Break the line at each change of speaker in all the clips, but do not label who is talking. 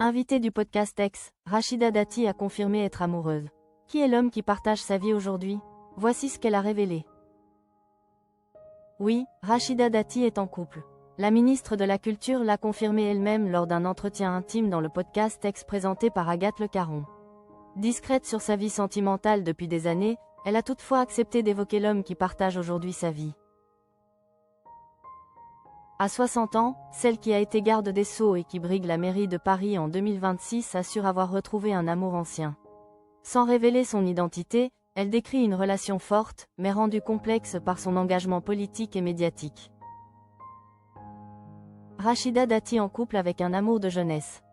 Invitée du podcast Ex, Rachida Dati a confirmé être amoureuse. Qui est l'homme qui partage sa vie aujourd'hui? Voici ce qu'elle a révélé. Oui, Rachida Dati est en couple. La ministre de la Culture l'a confirmé elle-même lors d'un entretien intime dans le podcast Ex présenté par Agathe Le Caron. Discrète sur sa vie sentimentale depuis des années, elle a toutefois accepté d'évoquer l'homme qui partage aujourd'hui sa vie. À 60 ans, celle qui a été garde des Sceaux et qui brigue la mairie de Paris en 2026 assure avoir retrouvé un amour ancien. Sans révéler son identité, elle décrit une relation forte, mais rendue complexe par son engagement politique et médiatique. Rachida Dati en couple avec un amour de jeunesse.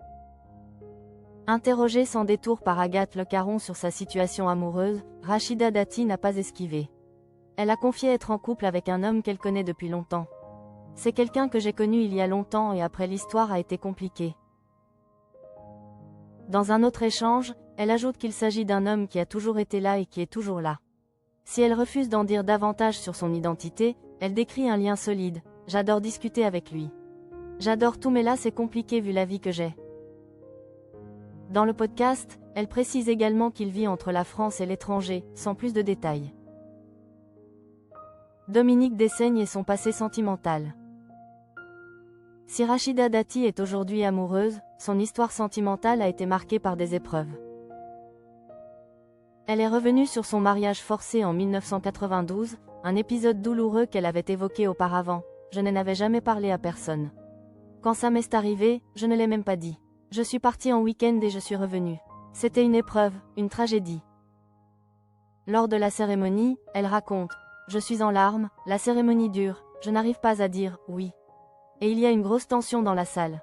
Interrogée sans détour par Agathe Le Caron sur sa situation amoureuse, Rachida Dati n'a pas esquivé. Elle a confié être en couple avec un homme qu'elle connaît depuis longtemps. C'est quelqu'un que j'ai connu il y a longtemps et après l'histoire a été compliquée. Dans un autre échange, elle ajoute qu'il s'agit d'un homme qui a toujours été là et qui est toujours là. Si elle refuse d'en dire davantage sur son identité, elle décrit un lien solide. J'adore discuter avec lui. J'adore tout mais là c'est compliqué vu la vie que j'ai. Dans le podcast, elle précise également qu'il vit entre la France et l'étranger, sans plus de détails. Dominique Dessaigne et son passé sentimental. Si Rachida Dati est aujourd'hui amoureuse, son histoire sentimentale a été marquée par des épreuves. Elle est revenue sur son mariage forcé en 1992, un épisode douloureux qu'elle avait évoqué auparavant. Je n'en avais jamais parlé à personne. Quand ça m'est arrivé, je ne l'ai même pas dit. Je suis partie en week-end et je suis revenue. C'était une épreuve, une tragédie. Lors de la cérémonie, elle raconte: je suis en larmes, la cérémonie dure, je n'arrive pas à dire oui. Et il y a une grosse tension dans la salle.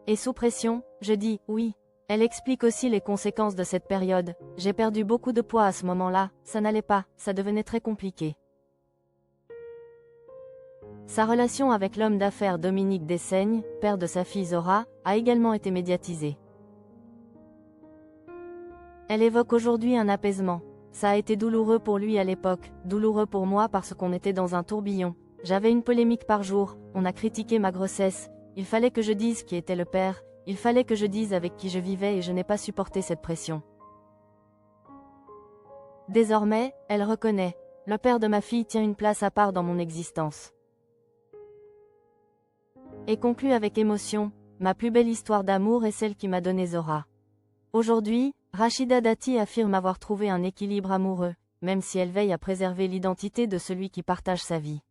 Et sous pression, je dis oui. Elle explique aussi les conséquences de cette période. J'ai perdu beaucoup de poids à ce moment-là, ça n'allait pas, ça devenait très compliqué. Sa relation avec l'homme d'affaires Dominique Dessaigne, père de sa fille Zora, a également été médiatisée. Elle évoque aujourd'hui un apaisement. Ça a été douloureux pour lui à l'époque, douloureux pour moi parce qu'on était dans un tourbillon. J'avais une polémique par jour, on a critiqué ma grossesse, il fallait que je dise qui était le père, il fallait que je dise avec qui je vivais et je n'ai pas supporté cette pression. Désormais, elle reconnaît, le père de ma fille tient une place à part dans mon existence. Et conclut avec émotion, ma plus belle histoire d'amour est celle qui m'a donné Zora. Aujourd'hui, Rachida Dati affirme avoir trouvé un équilibre amoureux, même si elle veille à préserver l'identité de celui qui partage sa vie.